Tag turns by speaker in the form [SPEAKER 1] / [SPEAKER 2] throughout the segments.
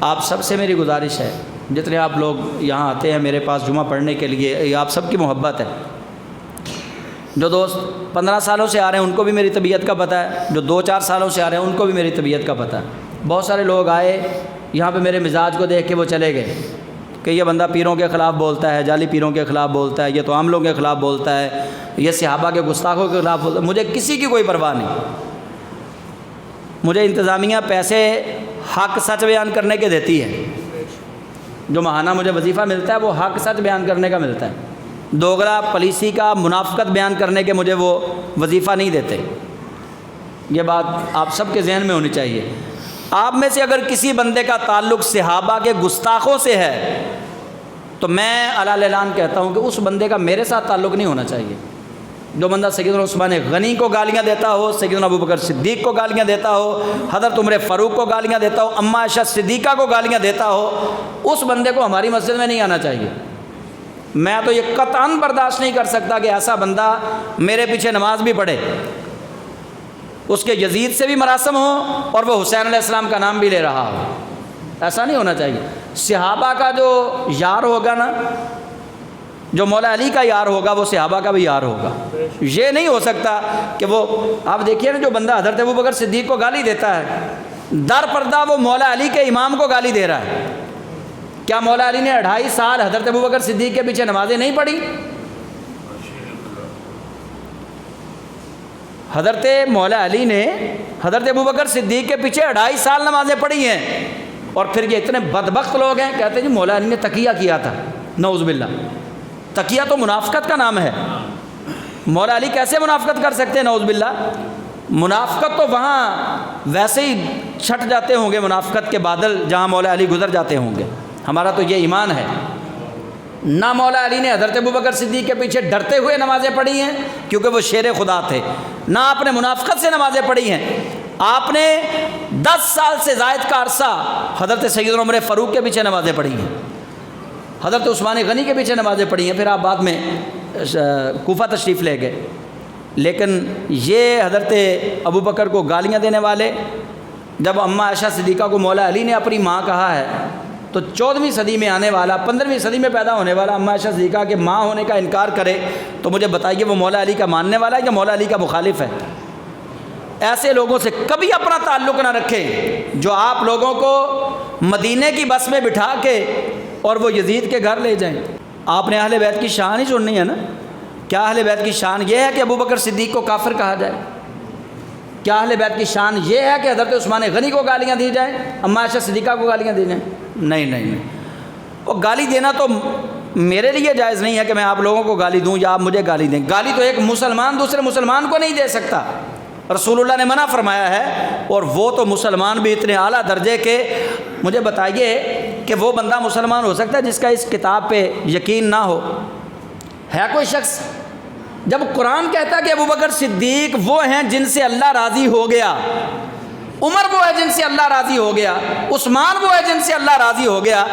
[SPEAKER 1] آپ سب سے میری گزارش ہے، جتنے آپ لوگ یہاں آتے ہیں میرے پاس جمعہ پڑھنے کے لیے، یہ آپ سب کی محبت ہے۔ جو دوست 15 سالوں سے آ رہے ہیں ان کو بھی میری طبیعت کا پتہ ہے، جو 2-4 سالوں سے آ رہے ہیں ان کو بھی میری طبیعت کا پتہ ہے۔ بہت سارے لوگ آئے یہاں پہ میرے مزاج کو دیکھ کے وہ چلے گئے کہ یہ بندہ پیروں کے خلاف بولتا ہے، جعلی پیروں کے خلاف بولتا ہے، یہ تو عاملوں کے خلاف بولتا ہے، یہ صحابہ کے گستاخوں کے خلاف بولتا ہے۔ مجھے کسی کی کوئی پرواہ نہیں، مجھے انتظامیہ پیسے حق سچ بیان کرنے کے دیتی ہے، جو ماہانہ مجھے وظیفہ ملتا ہے وہ حق سچ بیان کرنے کا ملتا ہے، دوغلا پالیسی کا منافقت بیان کرنے کے مجھے وہ وظیفہ نہیں دیتے۔ یہ بات آپ سب کے ذہن میں ہونی چاہیے۔ آپ میں سے اگر کسی بندے کا تعلق صحابہ کے گستاخوں سے ہے تو میں علی اعلان کہتا ہوں کہ اس بندے کا میرے ساتھ تعلق نہیں ہونا چاہیے۔ جو بندہ سیدنا عثمان غنی کو گالیاں دیتا ہو، سیدنا ابوبکر صدیق کو گالیاں دیتا ہو، حضرت عمر فاروق کو گالیاں دیتا ہو، اماں عائشہ صدیقہ کو گالیاں دیتا ہو، اس بندے کو ہماری مسجد میں نہیں آنا چاہیے۔ میں تو یہ قطعاً برداشت نہیں کر سکتا کہ ایسا بندہ میرے پیچھے نماز بھی پڑھے، اس کے یزید سے بھی مراسم ہوں اور وہ حسین علیہ السلام کا نام بھی لے رہا ہو۔ ایسا نہیں ہونا چاہیے۔ صحابہ کا جو یار ہوگا نا، جو مولا علی کا یار ہوگا وہ صحابہ کا بھی یار ہوگا۔ یہ نہیں ہو سکتا کہ وہ، آپ دیکھیے نا، جو بندہ حضرت ابوبکر صدیق کو گالی دیتا ہے در پردہ وہ مولا علی کے امام کو گالی دے رہا ہے۔ کیا مولا علی نے 2.5 سال حضرت ابوبکر صدیق کے پیچھے نمازیں نہیں پڑھی؟ حضرت مولا علی نے حضرت ابوبکر صدیق کے پیچھے 2.5 سال نمازیں پڑھی ہیں، اور پھر یہ اتنے بدبخت لوگ ہیں کہتے ہیں جی مولا علی نے تقیہ کیا تھا۔ نعوذ باللہ، تقیہ تو منافقت کا نام ہے۔ مولا علی کیسے منافقت کر سکتے ہیں؟ نعوذ باللہ، منافقت تو وہاں ویسے ہی چھٹ جاتے ہوں گے، منافقت کے بادل جہاں مولا علی گزر جاتے ہوں گے۔ ہمارا تو یہ ایمان ہے۔ نہ مولا علی نے حضرت ابوبکر صدیق کے پیچھے ڈرتے ہوئے نمازیں پڑھی ہیں کیونکہ وہ شیر خدا تھے، نہ آپ نے منافقت سے نمازیں پڑھی ہیں۔ آپ نے 10 سال سے زائد کا عرصہ حضرت سیدنا عمر فاروق کے پیچھے نمازیں پڑھی ہیں، حضرت عثمان غنی کے پیچھے نمازیں پڑھی ہیں، پھر آپ بعد میں کوفہ تشریف لے گئے۔ لیکن یہ حضرت ابوبکر کو گالیاں دینے والے، جب اماں عائشہ صدیقہ کو مولا علی نے اپنی ماں کہا ہے تو 14ویں صدی میں آنے والا، 15ویں صدی میں پیدا ہونے والا اماں عائشہ صدیقہ کے ماں ہونے کا انکار کرے تو مجھے بتائیے وہ مولا علی کا ماننے والا ہے یا مولا علی کا مخالف ہے؟ ایسے لوگوں سے کبھی اپنا تعلق نہ رکھیں جو آپ لوگوں کو مدینے کی بس میں بٹھا کے اور وہ یزید کے گھر لے جائیں۔ آپ نے اہل بیت کی شان ہی سننی ہے نا۔ کیا اہل بیت کی شان یہ ہے کہ ابوبکر صدیق کو کافر کہا جائے؟ کیا اہل بیت کی شان یہ ہے کہ حضرت عثمان غنی کو گالیاں دی جائیں، اماں عائشہ صدیقہ کو گالیاں دی جائیں؟ نہیں۔ وہ گالی دینا تو میرے لیے جائز نہیں ہے کہ میں آپ لوگوں کو گالی دوں یا آپ مجھے گالی دیں۔ گالی تو ایک مسلمان دوسرے مسلمان کو نہیں دے سکتا، رسول اللہ نے منع فرمایا ہے، اور وہ تو مسلمان بھی اتنے اعلیٰ درجے کے۔ مجھے بتائیے کہ وہ بندہ مسلمان ہو سکتا ہے جس کا اس کتاب پہ یقین نہ ہو؟ ہے کوئی شخص؟ جب قرآن کہتا ہے کہ ابوبکر صدیق وہ ہیں جن سے اللہ راضی ہو گیا، عمر وہ ہے جن سے اللہ راضی ہو گیا، عثمان وہ ہے جن سے اللہ راضی ہو گیا،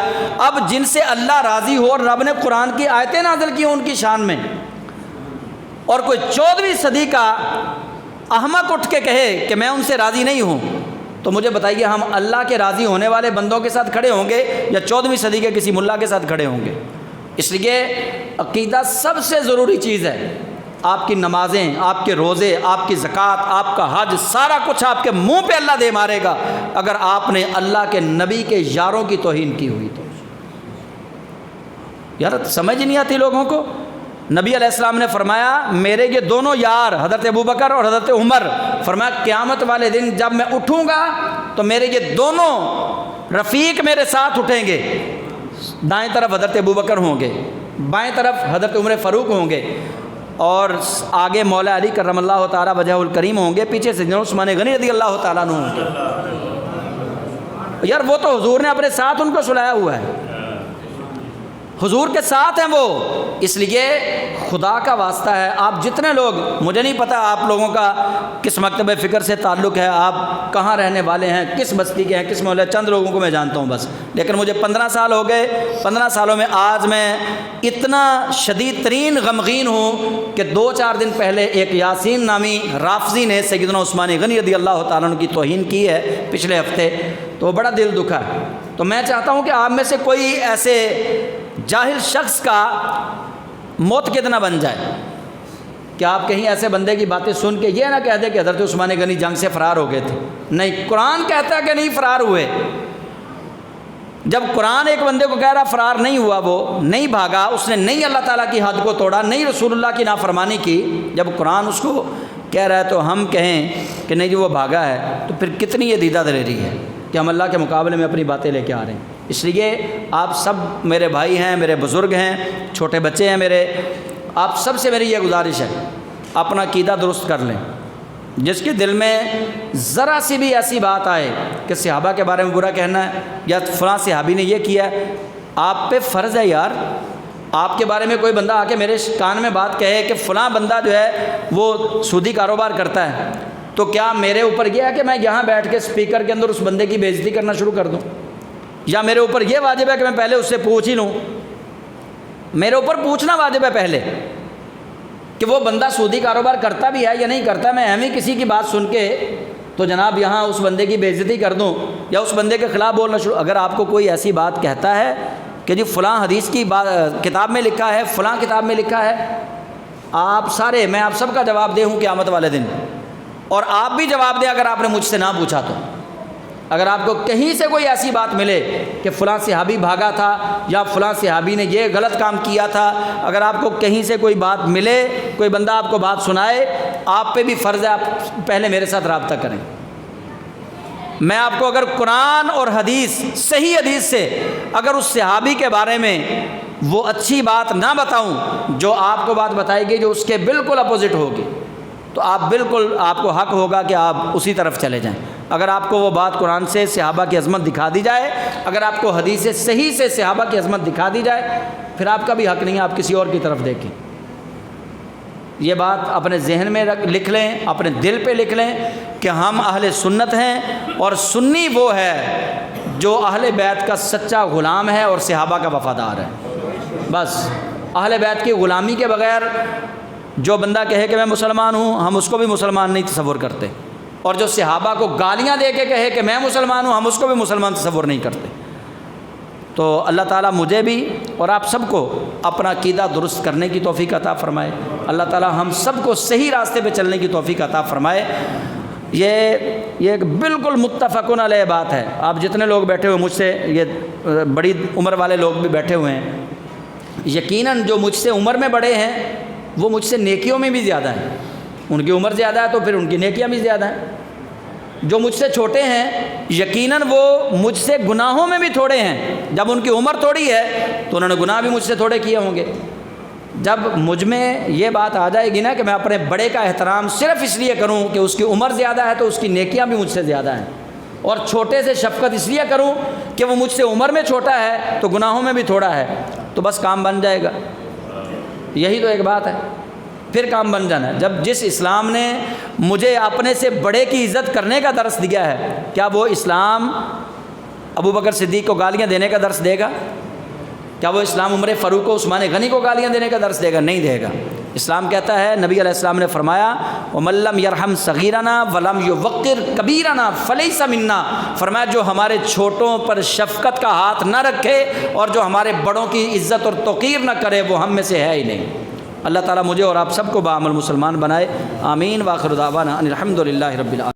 [SPEAKER 1] اب جن سے اللہ راضی ہو اور رب نے قرآن کی آیتیں نازل کی ان کی شان میں، اور کوئی 14ویں صدی کا احمق اٹھ کے کہے کہ میں ان سے راضی نہیں ہوں، تو مجھے بتائیے ہم اللہ کے راضی ہونے والے بندوں کے ساتھ کھڑے ہوں گے یا 14ویں صدی کے کسی ملا کے ساتھ کھڑے ہوں گے؟ اس لیے عقیدہ سب سے ضروری چیز ہے۔ آپ کی نمازیں، آپ کے روزے، آپ کی زکوٰۃ، آپ کا حج، سارا کچھ آپ کے منہ پہ اللہ دے مارے گا اگر آپ نے اللہ کے نبی کے یاروں کی توہین کی ہوئی تو۔ یار سمجھ نہیں آتی لوگوں کو۔ نبی علیہ السلام نے فرمایا میرے یہ دونوں یار حضرت ابوبکر اور حضرت عمر، فرمایا قیامت والے دن جب میں اٹھوں گا تو میرے یہ دونوں رفیق میرے ساتھ اٹھیں گے، دائیں طرف حضرت ابوبکر ہوں گے، بائیں طرف حضرت عمر فاروق ہوں گے، اور آگے مولا علی کرم اللہ تعالیٰ وجہ الکریم ہوں گے، پیچھے سے عثمان غنی رضی اللہ تعالیٰ عنہ ہوں گے۔ یار وہ تو حضور نے اپنے ساتھ ان کو سلایا ہوا ہے، حضور کے ساتھ ہیں وہ۔ اس لیے خدا کا واسطہ ہے، آپ جتنے لوگ، مجھے نہیں پتہ آپ لوگوں کا کس مکتب فکر سے تعلق ہے، آپ کہاں رہنے والے ہیں، کس بستی کے ہیں، کس محلے، چند لوگوں کو میں جانتا ہوں بس، لیکن مجھے 15 سال ہو گئے، 15 سالوں میں آج میں اتنا شدید ترین غمگین ہوں کہ 2-4 دن پہلے ایک یاسین نامی رافضی نے سیدنا عثمان غنی رضی اللہ تعالیٰ عنہ کی توہین کی ہے پچھلے ہفتے، تو بڑا دل دکھا ہے۔ تو میں چاہتا ہوں کہ آپ میں سے کوئی ایسے جاہل شخص کا موت نہ بن جائے کہ آپ کہیں ایسے بندے کی باتیں سن کے یہ نہ کہہ دیں کہ حضرت عثمان غنی جنگ سے فرار ہو گئے تھے. نہیں، قرآن کہتا ہے کہ نہیں فرار ہوئے. جب قرآن ایک بندے کو کہہ رہا فرار نہیں ہوا، وہ نہیں بھاگا، اس نے نہیں اللہ تعالیٰ کی حد کو توڑا، نہیں رسول اللہ کی نافرمانی کی، جب قرآن اس کو کہہ رہا ہے تو ہم کہیں کہ نہیں جی وہ بھاگا ہے، تو پھر کتنی یہ دیدہ دلیری ہے کہ ہم اللہ کے مقابلے میں اپنی باتیں لے کے آ رہے ہیں. اس لیے آپ سب میرے بھائی ہیں، میرے بزرگ ہیں، چھوٹے بچے ہیں میرے، آپ سب سے میری یہ گزارش ہے، اپنا عقیدہ درست کر لیں. جس کے دل میں ذرا سی بھی ایسی بات آئے کہ صحابہ کے بارے میں برا کہنا ہے یا فلاں صحابی نے یہ کیا ہے، آپ پہ فرض ہے یار. آپ کے بارے میں کوئی بندہ آ کے میرے کان میں بات کہے کہ فلاں بندہ جو ہے وہ سودی کاروبار کرتا ہے، تو کیا میرے اوپر یہ ہے کہ میں یہاں بیٹھ کے اسپیکر کے اندر اس بندے کی بے عزتی کرنا شروع کر دوں؟ یا میرے اوپر یہ واجب ہے کہ میں پہلے اس سے پوچھ ہی لوں؟ میرے اوپر پوچھنا واجب ہے پہلے کہ وہ بندہ سودی کاروبار کرتا بھی ہے یا نہیں کرتا. میں اہم ہی کسی کی بات سن کے تو جناب یہاں اس بندے کی بے عزتی کر دوں یا اس بندے کے خلاف بولنا شروع. اگر آپ کو کوئی ایسی بات کہتا ہے کہ جی فلاں حدیث کی بات کتاب میں لکھا ہے، فلاں کتاب میں لکھا ہے، آپ سارے، میں آپ سب کا جواب دے ہوں قیامت والے دن، اور آپ بھی جواب دیں اگر آپ نے مجھ سے نہ پوچھا تو. اگر آپ کو کہیں سے کوئی ایسی بات ملے کہ فلاں صحابی بھاگا تھا یا فلاں صحابی نے یہ غلط کام کیا تھا، اگر آپ کو کہیں سے کوئی بات ملے، کوئی بندہ آپ کو بات سنائے، آپ پہ بھی فرض ہے آپ پہلے میرے ساتھ رابطہ کریں. میں آپ کو اگر قرآن اور حدیث، صحیح حدیث سے اگر اس صحابی کے بارے میں وہ اچھی بات نہ بتاؤں جو آپ کو بات بتائے گی جو اس کے بالکل اپوزٹ ہوگی، تو آپ کو حق ہوگا کہ آپ اسی طرف چلے جائیں. اگر آپ کو وہ بات قرآن سے صحابہ کی عظمت دکھا دی جائے، اگر آپ کو حدیث سے صحیح سے صحابہ کی عظمت دکھا دی جائے، پھر آپ کا بھی حق نہیں ہے آپ کسی اور کی طرف دیکھیں. یہ بات اپنے ذہن میں لکھ لیں، اپنے دل پہ لکھ لیں کہ ہم اہل سنت ہیں، اور سنی وہ ہے جو اہل بیت کا سچا غلام ہے اور صحابہ کا وفادار ہے. بس اہل بیت کی غلامی کے بغیر جو بندہ کہے کہ میں مسلمان ہوں، ہم اس کو بھی مسلمان نہیں تصور کرتے، اور جو صحابہ کو گالیاں دے کے کہے کہ میں مسلمان ہوں، ہم اس کو بھی مسلمان تصور نہیں کرتے. تو اللہ تعالیٰ مجھے بھی اور آپ سب کو اپنا عقیدہ درست کرنے کی توفیق عطا فرمائے. اللہ تعالیٰ ہم سب کو صحیح راستے پہ چلنے کی توفیق عطا فرمائے. یہ ایک بالکل متفقن علیہ بات ہے. آپ جتنے لوگ بیٹھے ہوئے مجھ سے، یہ بڑی عمر والے لوگ بھی بیٹھے ہوئے ہیں، یقیناً جو مجھ سے عمر میں بڑے ہیں وہ مجھ سے نیکیوں میں بھی زیادہ ہیں. ان کی عمر زیادہ ہے تو پھر ان کی نیکیاں بھی زیادہ ہیں. جو مجھ سے چھوٹے ہیں یقیناً وہ مجھ سے گناہوں میں بھی تھوڑے ہیں. جب ان کی عمر تھوڑی ہے تو انہوں نے گناہ بھی مجھ سے تھوڑے کیے ہوں گے. جب مجھ میں یہ بات آ جائے گی نا کہ میں اپنے بڑے کا احترام صرف اس لیے کروں کہ اس کی عمر زیادہ ہے تو اس کی نیکیاں بھی مجھ سے زیادہ ہیں، اور چھوٹے سے شفقت اس لیے کروں کہ وہ مجھ سے عمر میں چھوٹا ہے تو گناہوں میں بھی تھوڑا ہے، تو بس کام بن جائے گا. یہی تو ایک بات ہے، پھر کام بن جانا ہے. جب جس اسلام نے مجھے اپنے سے بڑے کی عزت کرنے کا درس دیا ہے، کیا وہ اسلام ابو بکر صدیق کو گالیاں دینے کا درس دے گا؟ کیا وہ اسلام عمر فاروق کو، عثمان غنی کو گالیاں دینے کا درس دے گا؟ نہیں دے گا. اسلام کہتا ہے، نبی علیہ السلام نے فرمایا وَمَن لَّمْ يَرْحَمْ صَغِيرَنَا وَلَمْ يُوَقِّرْ كَبِيرَنَا فَلَيْسَ مِنَّا. فرمایا جو ہمارے چھوٹوں پر شفقت کا ہاتھ نہ رکھے اور جو ہمارے بڑوں کی عزت اور توقیر نہ کرے وہ ہم میں سے ہے ہی نہیں. اللہ تعالیٰ مجھے اور آپ سب کو بعمل مسلمان بنائے. آمین. وآخر دعوانا ان الحمد للہ رب العالمین.